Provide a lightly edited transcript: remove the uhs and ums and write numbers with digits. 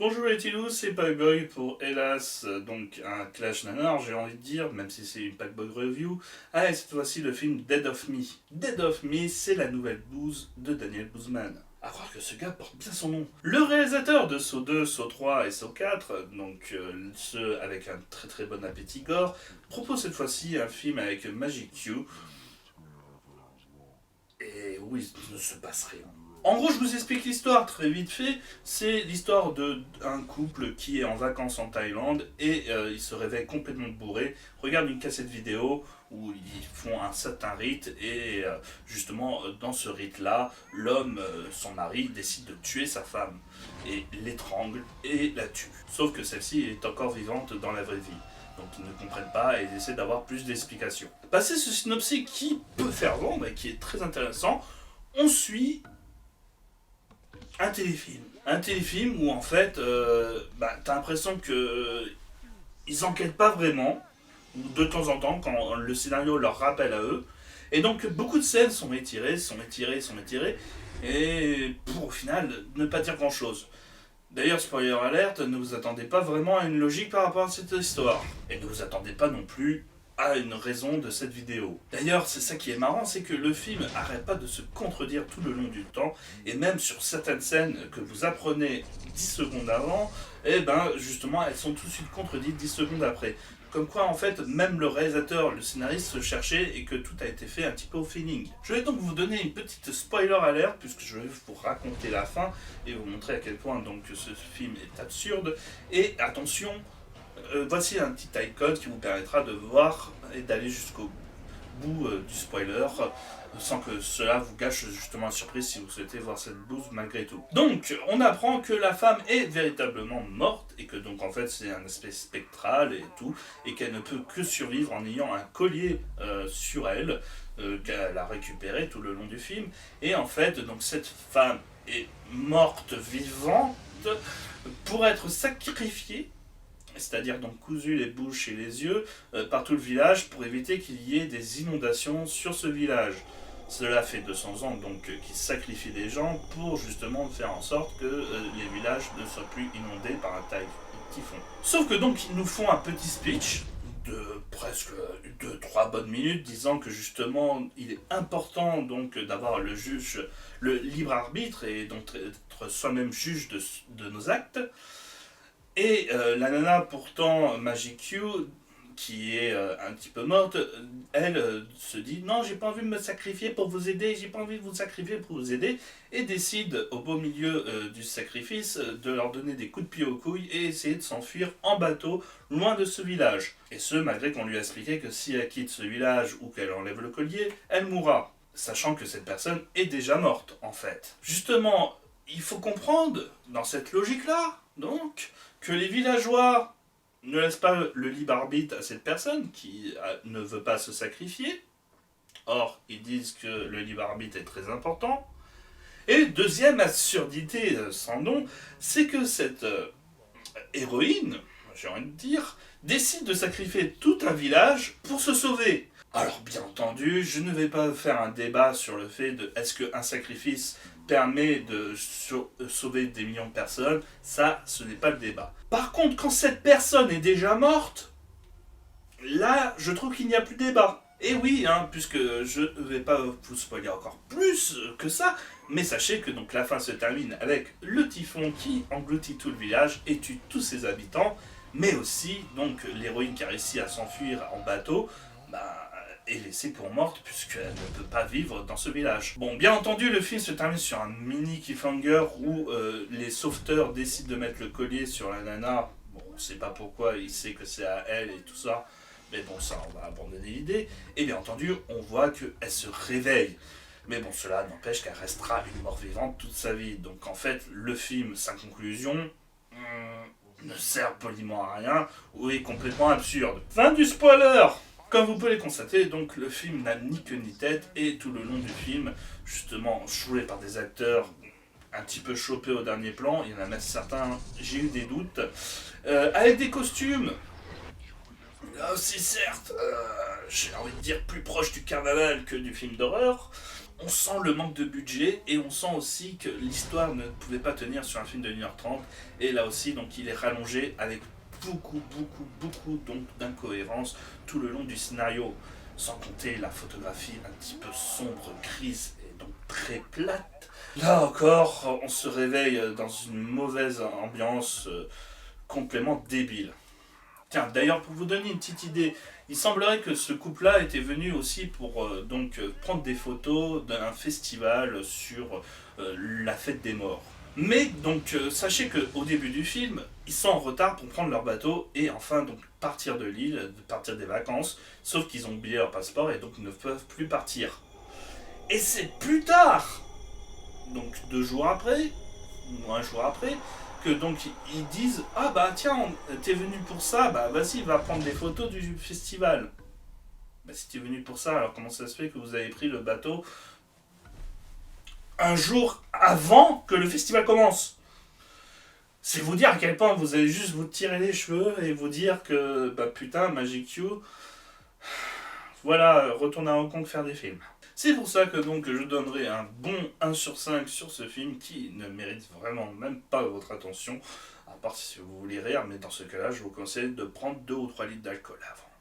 Bonjour les Tilous, c'est Packboy pour hélas donc un Clash Nanar, j'ai envie de dire, même si c'est une Packboy Review. Ah, et cette fois-ci le film Dead of Me. Dead of Me, c'est la nouvelle bouse de Daniel Bouzman. À croire que ce gars porte bien son nom. Le réalisateur de Saw 2, Saw 3 et Saw 4, donc ceux avec un très très bon appétit gore, propose cette fois-ci un film avec Magic Q. Et où il ne se passe rien. En gros, je vous explique l'histoire très vite fait. C'est l'histoire d'un couple qui est en vacances en Thaïlande et il se réveille complètement bourré, regarde une cassette vidéo où ils font un certain rite et justement dans ce rite-là, l'homme, son mari, décide de tuer sa femme et l'étrangle et la tue. Sauf que celle-ci est encore vivante dans la vraie vie. Donc ils ne comprennent pas et ils essaient d'avoir plus d'explications. Passé ce synopsis qui peut faire vendre et qui est très intéressant, on suit un téléfilm. Un téléfilm où en fait, t'as l'impression que ils enquêtent pas vraiment, ou de temps en temps, quand le scénario leur rappelle à eux. Et donc beaucoup de scènes sont étirées, et pour au final ne pas dire grand chose. D'ailleurs, spoiler alert, ne vous attendez pas vraiment à une logique par rapport à cette histoire. Et ne vous attendez pas non plus à une raison de cette vidéo. D'ailleurs, c'est ça qui est marrant, c'est que le film arrête pas de se contredire tout le long du temps, et même sur certaines scènes que vous apprenez 10 secondes avant, et ben justement elles sont tout de suite contredites 10 secondes après. Comme quoi, en fait, même le réalisateur, le scénariste se cherchait et que tout a été fait un petit peu au feeling. Je vais donc vous donner une petite spoiler alert, puisque je vais vous raconter la fin et vous montrer à quel point donc ce film est absurde. Et attention, voici un petit icon qui vous permettra de voir et d'aller jusqu'au bout du spoiler, sans que cela vous gâche justement la surprise si vous souhaitez voir cette blouse malgré tout. Donc, on apprend que la femme est véritablement morte, et que donc en fait c'est un aspect spectral et tout, et qu'elle ne peut que survivre en ayant un collier sur elle, qu'elle a récupéré tout le long du film. Et en fait, donc cette femme est morte vivante pour être sacrifiée, c'est-à-dire donc cousu les bouches et les yeux par tout le village pour éviter qu'il y ait des inondations sur ce village. Cela fait 200 ans donc qu'ils sacrifient des gens pour justement faire en sorte que les villages ne soient plus inondés par un typhon. Sauf que donc ils nous font un petit speech de presque 2-3 bonnes minutes disant que justement il est important donc d'avoir le juge, le libre arbitre et donc être soi-même juge de nos actes. Et la nana, pourtant, Magic Q, qui est un petit peu morte, elle se dit non, j'ai pas envie de me sacrifier pour vous aider, j'ai pas envie de vous sacrifier pour vous aider, et décide au beau milieu du sacrifice de leur donner des coups de pied aux couilles et essayer de s'enfuir en bateau loin de ce village. Et ce, malgré qu'on lui a expliqué que si elle quitte ce village ou qu'elle enlève le collier, elle mourra. Sachant que cette personne est déjà morte, en fait. Justement, il faut comprendre, dans cette logique-là, donc, que les villageois ne laissent pas le libre arbitre à cette personne qui ne veut pas se sacrifier. Or, ils disent que le libre arbitre est très important. Et deuxième absurdité sans nom, c'est que cette héroïne, j'ai envie de dire, décide de sacrifier tout un village pour se sauver. Alors bien entendu, je ne vais pas faire un débat sur le fait de est-ce qu'un sacrifice permet de sauver des millions de personnes, ça, ce n'est pas le débat. Par contre, quand cette personne est déjà morte, là, je trouve qu'il n'y a plus de débat. Et oui, puisque je ne vais pas vous spoiler encore plus que ça, mais sachez que donc la fin se termine avec le typhon qui engloutit tout le village et tue tous ses habitants, mais aussi donc l'héroïne qui a réussi à s'enfuir en bateau, est laissée pour morte puisqu'elle ne peut pas vivre dans ce village. Bon, bien entendu, le film se termine sur un mini cliffhanger où les sauveteurs décident de mettre le collier sur la nana. Bon, on ne sait pas pourquoi, il sait que c'est à elle et tout ça, mais bon, ça, on va abandonner l'idée. Et bien entendu, on voit qu'elle se réveille. Mais bon, cela n'empêche qu'elle restera une mort vivante toute sa vie. Donc en fait, le film, sa conclusion, ne sert poliment à rien ou est complètement absurde. Fin du spoiler! Comme vous pouvez le constater, donc le film n'a ni queue ni tête, et tout le long du film, justement joué par des acteurs un petit peu chopés au dernier plan, il y en a même certains, j'ai eu des doutes, avec des costumes, là aussi certes, j'ai envie de dire plus proche du carnaval que du film d'horreur. On sent le manque de budget et on sent aussi que l'histoire ne pouvait pas tenir sur un film de 1h30. Et là aussi, donc, il est rallongé avec beaucoup donc d'incohérences tout le long du scénario. Sans compter la photographie un petit peu sombre, grise et donc très plate. Là encore, on se réveille dans une mauvaise ambiance complètement débile. Tiens, d'ailleurs, pour vous donner une petite idée, il semblerait que ce couple-là était venu aussi pour prendre des photos d'un festival sur la fête des morts. Mais donc, sachez qu'au début du film, ils sont en retard pour prendre leur bateau et enfin donc partir de l'île, partir des vacances, sauf qu'ils ont oublié leur passeport et donc ne peuvent plus partir. Et c'est plus tard, donc 2 jours après, ou un jour après, que donc ils disent ah bah tiens t'es venu pour ça, bah vas-y va prendre des photos du festival. Bah si t'es venu pour ça, alors comment ça se fait que vous avez pris le bateau un jour avant que le festival commence? C'est vous dire à quel point vous allez juste vous tirer les cheveux et vous dire que bah putain Magic You, voilà, retourne à Hong Kong faire des films. C'est pour ça que donc je donnerai un bon 1 sur 5 sur ce film qui ne mérite vraiment même pas votre attention, à part si vous voulez rire, mais dans ce cas-là, je vous conseille de prendre 2 ou 3 litres d'alcool avant.